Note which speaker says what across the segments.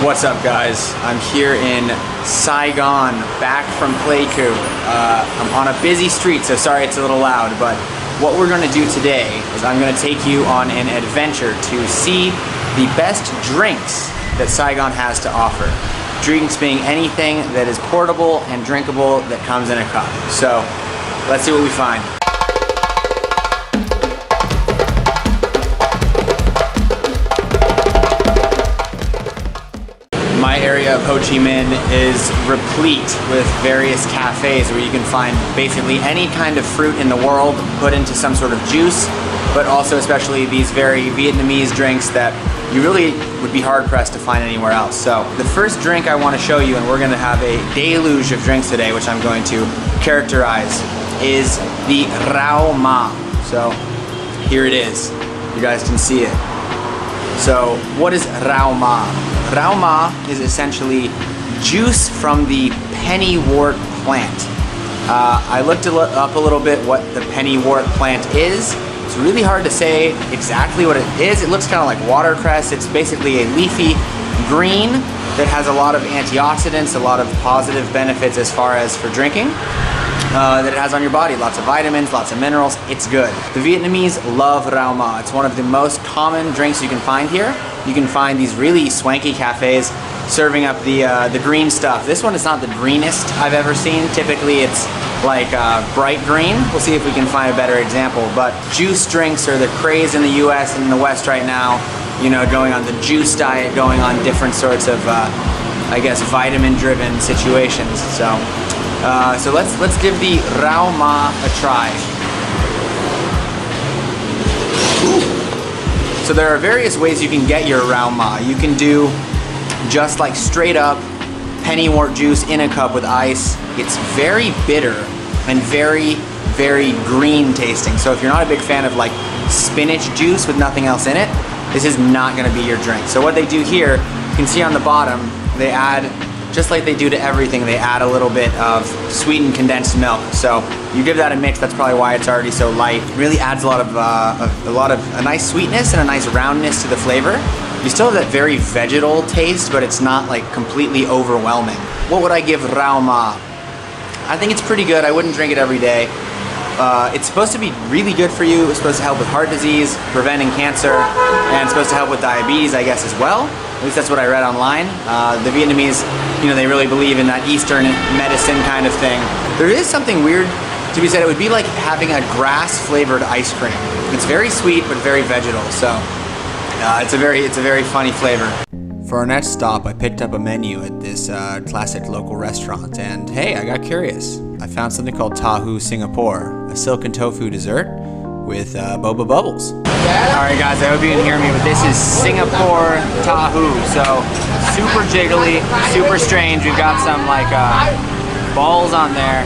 Speaker 1: What's up, guys? I'm here in Saigon, back from Pleiku. I'm on a busy street, so sorry it's a little loud, but what we're gonna do today is I'm gonna take you on an adventure to see the best drinks that Saigon has to offer. Drinks being anything that is portable and drinkable that comes in a cup. So let's see what we find. My area of Ho Chi Minh is replete with various cafes where you can find basically any kind of fruit in the world put into some sort of juice, but also especially these very Vietnamese drinks that you really would be hard pressed to find anywhere else. So the first drink I want to show you, and we're going to have a deluge of drinks today, which I'm going to characterize, is the Rau Ma. So here it is. You guys can see it. So what is Rau Ma? Rau Ma is essentially juice from the pennywort plant. I looked up a little bit what the pennywort plant is. It's really hard to say exactly what it is. It looks kind of like watercress. It's basically a leafy green that has a lot of antioxidants, a lot of positive benefits as far as for drinking. That it has on your body. Lots of vitamins, lots of minerals. It's good. The Vietnamese love Rau Ma. It's one of the most common drinks you can find here. You can find these really swanky cafes serving up the green stuff. This one is not the greenest I've ever seen. Typically it's like bright green. We'll see if we can find a better example. But juice drinks are the craze in the US and in the West right now. You know, going on the juice diet, going on different sorts of, I guess, vitamin-driven situations. So let's give the Rau Ma a try. So there are various ways you can get your Rau Ma. You can do just like straight up pennywort juice in a cup with ice. It's very bitter and very, very green tasting. So if you're not a big fan of like spinach juice with nothing else in it, this is not gonna be your drink. So what they do here, you can see on the bottom, they add, just like they do to everything, they add a little bit of sweetened condensed milk. So you give that a mix, that's probably why it's already so light. It really adds a lot of a nice sweetness and a nice roundness to the flavor. You still have that very vegetal taste, but it's not like completely overwhelming. What would I give Rau Ma? I think it's pretty good. I wouldn't drink it every day. It's supposed to be really good for you. It's supposed to help with heart disease, preventing cancer, and it's supposed to help with diabetes, I guess, as well. At least that's what I read online. The Vietnamese, you know, they really believe in that Eastern medicine kind of thing. There is something weird to be said. It would be like having a grass-flavored ice cream. It's very sweet, but very vegetal, so it's a very funny flavor. For our next stop, I picked up a menu at this classic local restaurant, and hey, I got curious. I found something called Tahoe Singapore, a silken tofu dessert with boba bubbles. Alright guys, I hope you can hear me, but this is Singapore Tahoe, so super jiggly, super strange. We've got some like balls on there.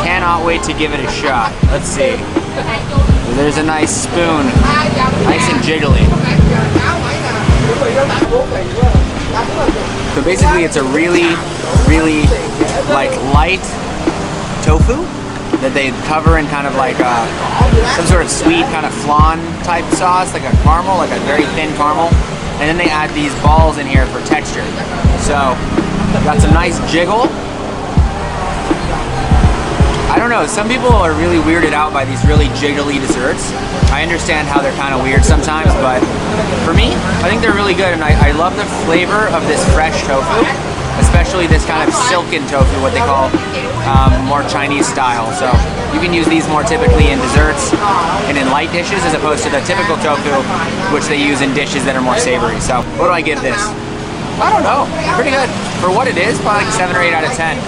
Speaker 1: Cannot wait to give it a shot. Let's see. There's a nice spoon, nice and jiggly. So basically it's a really, really like light tofu that they cover in kind of like some sort of sweet kind of flan type sauce, like a caramel, like a very thin caramel. And then they add these balls in here for texture. So got some nice jiggle. I don't know, some people are really weirded out by these really jiggly desserts. I understand how they're kind of weird sometimes, but for me, I think they're really good, and I love the flavor of this fresh tofu, especially this kind of silken tofu, what they call more Chinese style. So you can use these more typically in desserts and in light dishes as opposed to the typical tofu, which they use in dishes that are more savory. So what do I give this? I don't know, pretty good. For what it is, probably like a 7 or 8 out of 10.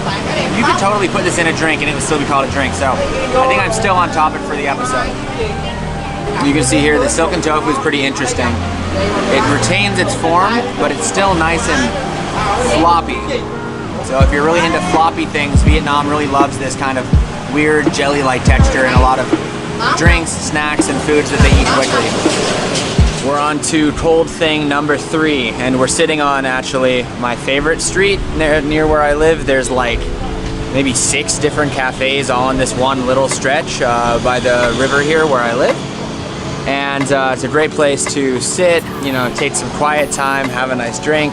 Speaker 1: You could totally put this in a drink and it would still be called a drink, so I think I'm still on topic for the episode. You can see here the silken tofu is pretty interesting. It retains its form, but it's still nice and floppy. So if you're really into floppy things, Vietnam really loves this kind of weird jelly-like texture in a lot of drinks, snacks, and foods that they eat quickly. We're on to cold thing number 3, and we're sitting on actually my favorite street near where I live. There's like maybe 6 different cafes all in this one little stretch by the river here where I live. And it's a great place to sit, you know, take some quiet time, have a nice drink,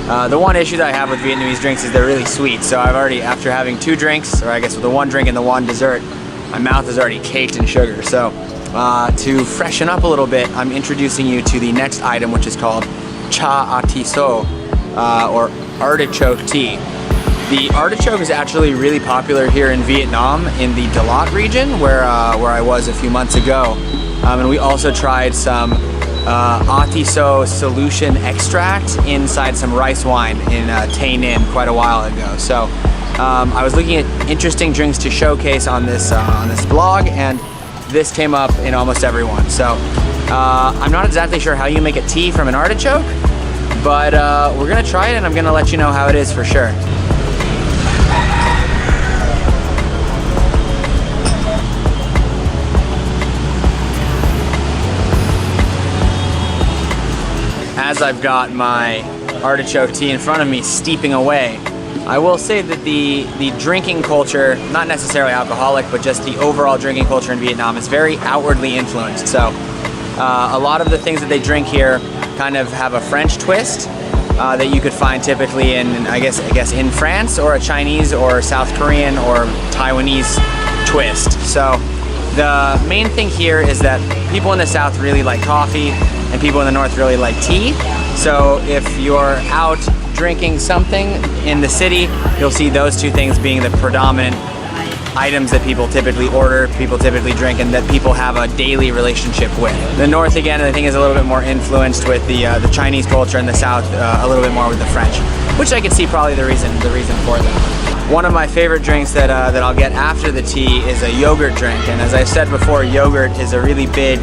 Speaker 1: The one issue that I have with Vietnamese drinks is they're really sweet. So I've already, after having 2 drinks, or I guess with the 1 drink and the 1 dessert, my mouth is already caked in sugar. So to freshen up a little bit, I'm introducing you to the next item, which is called Cha Atiso, or Artichoke Tea. The artichoke is actually really popular here in Vietnam in the Dalat region where I was a few months ago. And we also tried some Atiso solution extract inside some rice wine in Tay Ninh quite a while ago. So I was looking at interesting drinks to showcase on this blog, and this came up in almost every one. So I'm not exactly sure how you make a tea from an artichoke, but we're gonna try it and I'm gonna let you know how it is for sure. As I've got my artichoke tea in front of me steeping away, I will say that the drinking culture, not necessarily alcoholic, but just the overall drinking culture in Vietnam is very outwardly influenced. So a lot of the things that they drink here kind of have a French twist that you could find typically in, I guess in France, or a Chinese or South Korean or Taiwanese twist. So the main thing here is that people in the South really like coffee and people in the North really like tea. So if you're out drinking something in the city, you'll see those 2 things being the predominant items that people typically order, people typically drink, and that people have a daily relationship with. The North, again, I think is a little bit more influenced with the Chinese culture, and the South a little bit more with the French, which I can see probably the reason for that. One of my favorite drinks that I'll get after the tea is a yogurt drink, and as I said before, yogurt is a really big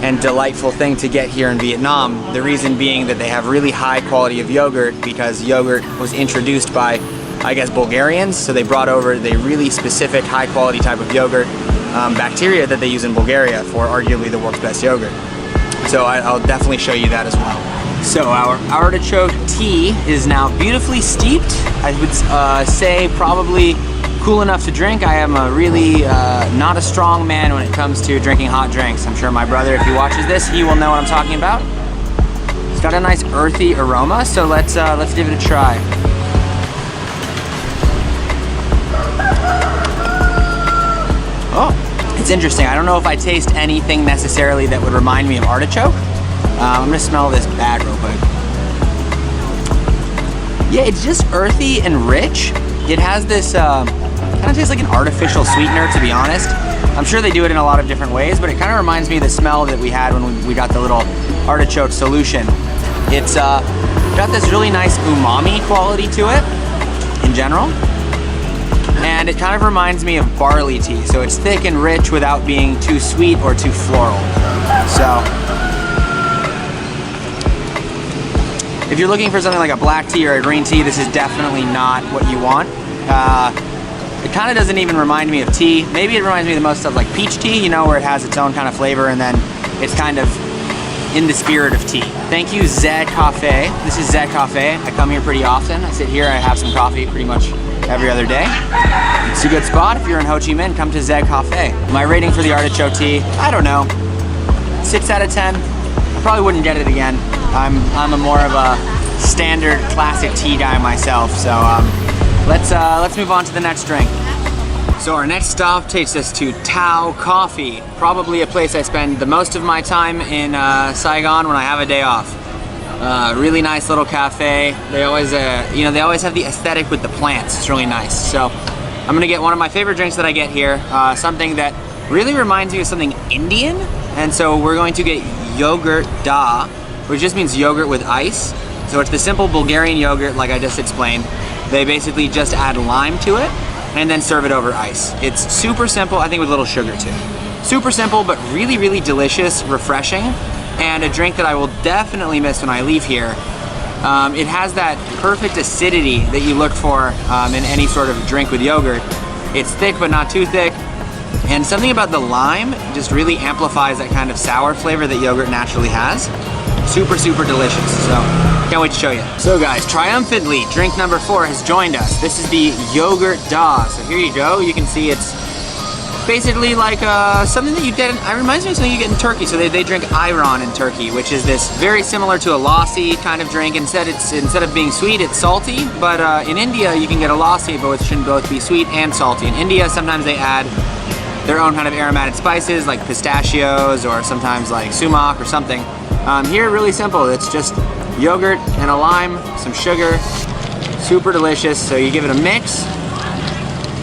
Speaker 1: and delightful thing to get here in Vietnam. The reason being that they have really high quality of yogurt because yogurt was introduced by, I guess, Bulgarians. So they brought over the really specific high quality type of yogurt bacteria that they use in Bulgaria for arguably the world's best yogurt. So I'll definitely show you that as well. So our artichoke tea is now beautifully steeped. I would say probably cool enough to drink. I am a really not a strong man when it comes to drinking hot drinks. I'm sure my brother, if he watches this, he will know what I'm talking about. It's got a nice earthy aroma, so let's give it a try. Oh, it's interesting. I don't know if I taste anything necessarily that would remind me of artichoke. I'm gonna smell this bag real quick. Yeah, it's just earthy and rich. It has this, kind of tastes like an artificial sweetener, to be honest. I'm sure they do it in a lot of different ways, but it kind of reminds me of the smell that we had when we got the little artichoke solution. It's got this really nice umami quality to it, in general. And it kind of reminds me of barley tea. So it's thick and rich without being too sweet or too floral. So if you're looking for something like a black tea or a green tea, this is definitely not what you want. It kind of doesn't even remind me of tea. Maybe it reminds me the most of like peach tea, you know, where it has its own kind of flavor and then it's kind of in the spirit of tea. Thank you, Zed Cafe. This is Zed Cafe. I come here pretty often. I sit here, I have some coffee pretty much every other day. It's a good spot. If you're in Ho Chi Minh, come to Zed Cafe. My rating for the artichoke tea, I don't know, 6 out of 10. I probably wouldn't get it again. I'm a more of a standard classic tea guy myself, so let's move on to the next drink. So our next stop takes us to Tahoe Coffee, probably a place I spend the most of my time in Saigon when I have a day off. Really nice little cafe. They always, they always have the aesthetic with the plants. It's really nice. So I'm gonna get one of my favorite drinks that I get here, something that really reminds me of something Indian. And so we're going to get yogurt da, which just means yogurt with ice. So it's the simple Bulgarian yogurt, like I just explained. They basically just add lime to it and then serve it over ice. It's super simple, I think with a little sugar too. Super simple, but really, really delicious, refreshing, and a drink that I will definitely miss when I leave here. It has that perfect acidity that you look for in any sort of drink with yogurt. It's thick, but not too thick. And something about the lime just really amplifies that kind of sour flavor that yogurt naturally has. Super, super delicious. So can't wait to show you. So guys, triumphantly, drink number 4 has joined us. This is the yogurt da. So here you go. You can see it's basically like something that you get, it reminds me of something you get in Turkey. So they drink ayran in Turkey, which is this very similar to a lassi kind of drink. Instead of being sweet, it's salty. But in India, you can get a lassi, but it should both be sweet and salty. In India, sometimes they add their own kind of aromatic spices like pistachios or sometimes like sumac or something. Here, really simple. It's just yogurt and a lime, some sugar, super delicious. So you give it a mix.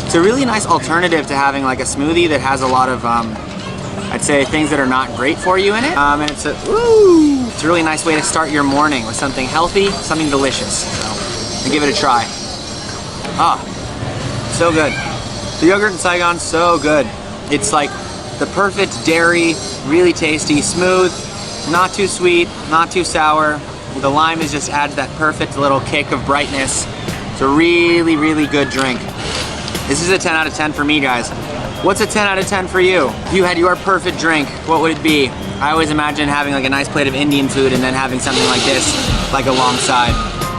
Speaker 1: It's a really nice alternative to having like a smoothie that has a lot of, I'd say, things that are not great for you in it. And it's a really nice way to start your morning with something healthy, something delicious. So give it a try. Ah, so good. The yogurt in Saigon, so good. It's like the perfect dairy, really tasty, smooth, not too sweet, not too sour. The lime is just adds that perfect little kick of brightness. It's a really, really good drink. This is a 10 out of 10 for me, guys. What's a 10 out of 10 for you? If you had your perfect drink, what would it be? I always imagine having like a nice plate of Indian food and then having something like this, like alongside.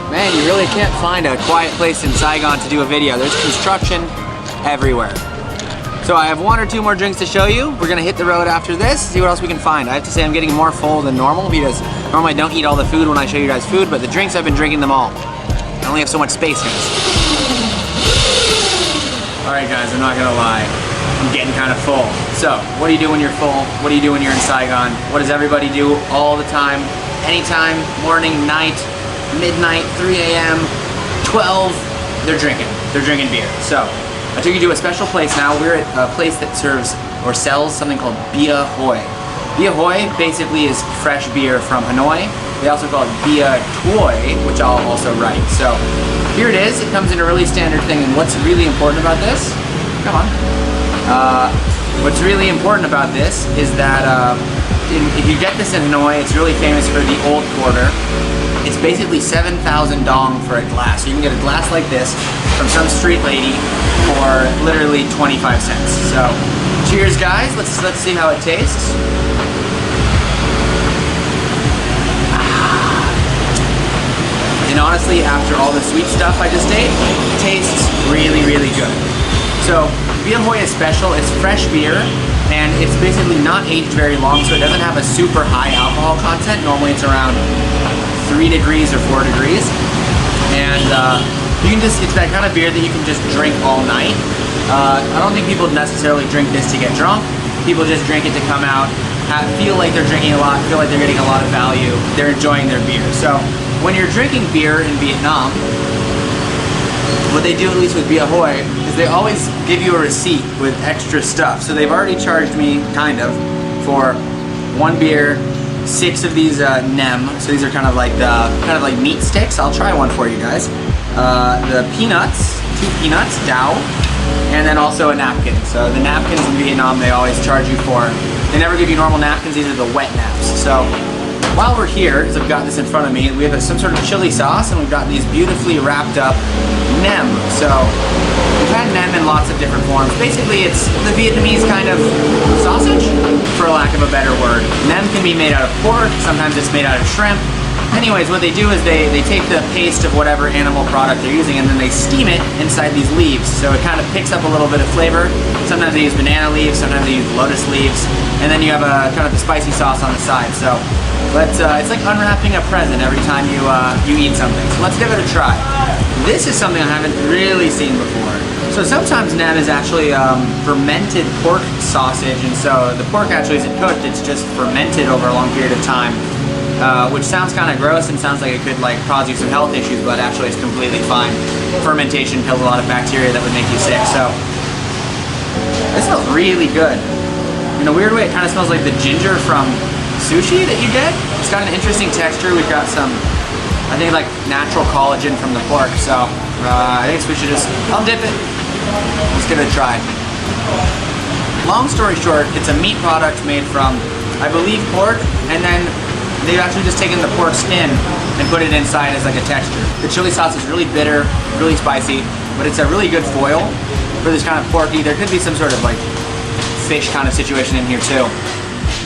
Speaker 1: Man, you really can't find a quiet place in Saigon to do a video. There's construction everywhere. So I have 1 or 2 more drinks to show you. We're gonna hit the road after this, see what else we can find. I have to say I'm getting more full than normal because normally I don't eat all the food when I show you guys food, but the drinks, I've been drinking them all. I only have so much space, guys. All right, guys, I'm not gonna lie. I'm getting kind of full. So, what do you do when you're full? What do you do when you're in Saigon? What does everybody do all the time? Anytime, morning, night, midnight, 3 a.m., 12, they're drinking beer. So, I took you to a special place now. We're at a place that serves or sells something called Veahoy. Veahoy basically is fresh beer from Hanoi. They also call it Veahoy, which I'll also write. So here it is. It comes in a really standard thing. And what's really important about this, come on. What's really important about this is that if you get this in Hanoi, it's really famous for the old quarter. It's basically 7,000 dong for a glass. So you can get a glass like this from some street lady for literally 25 cents. So cheers, guys. Let's see how it tastes. And honestly, after all the sweet stuff I just ate, it tastes really, really good. So Veahoy is special. It's fresh beer, and it's basically not aged very long, so it doesn't have a super high alcohol content. Normally it's around 3 degrees or 4 degrees. And you can it's that kind of beer that you can just drink all night. I don't think people necessarily drink this to get drunk. People just drink it to come out, feel like they're drinking a lot, feel like they're getting a lot of value. They're enjoying their beer. So when you're drinking beer in Vietnam, what they do, at least with Veahoy, is they always give you a receipt with extra stuff. So they've already charged me, kind of, for 1 beer, 6 of these nem. So these are kind of like meat sticks. I'll try one for you guys. The peanuts, 2 peanuts, dao, and then also a napkin. So the napkins in Vietnam, they always charge you for. They never give you normal napkins. These are the wet naps. So while we're here, because I've got this in front of me, we have some sort of chili sauce, and we've got these beautifully wrapped up nem. So we've had nem in lots of different forms. Basically, it's the Vietnamese kind of sausage, for lack of a better word. Nem can be made out of pork. Sometimes it's made out of shrimp. Anyways, what they do is they take the paste of whatever animal product they're using, and then they steam it inside these leaves. So it kind of picks up a little bit of flavor. Sometimes they use banana leaves, sometimes they use lotus leaves, and then you have a kind of the spicy sauce on the side. So it's like unwrapping a present every time you eat something. So let's give it a try. This is something I haven't really seen before. So sometimes nem is actually fermented pork sausage, and so the pork actually isn't cooked, it's just fermented over a long period of time. Which sounds kind of gross and sounds like it could like cause you some health issues, but actually it's completely fine. Fermentation kills a lot of bacteria that would make you sick. So this smells really good. In a weird way, it kind of smells like the ginger from sushi that you get. It's got an interesting texture. We've got some, I think, like natural collagen from the pork. So I think we should I'll dip it. Let's give it a try. Long story short, it's a meat product made from, I believe, pork, and then they've actually just taken the pork skin and put it inside as like a texture. The chili sauce is really bitter, really spicy, but it's a really good foil for this kind of porky. There could be some sort of like fish kind of situation in here too.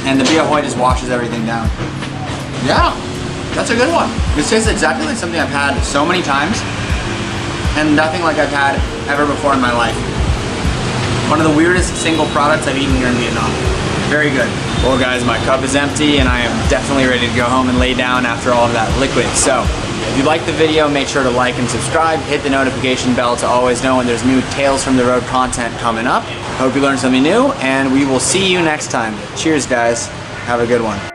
Speaker 1: And the Veahoy just washes everything down. Yeah, that's a good one. This tastes exactly like something I've had so many times and nothing like I've had ever before in my life. One of the weirdest single products I've eaten here in Vietnam. Very good. Well guys, my cup is empty and I am definitely ready to go home and lay down after all of that liquid. So, if you liked the video, make sure to like and subscribe. Hit the notification bell to always know when there's new Tales from the Road content coming up. Hope you learned something new, and we will see you next time. Cheers guys. Have a good one.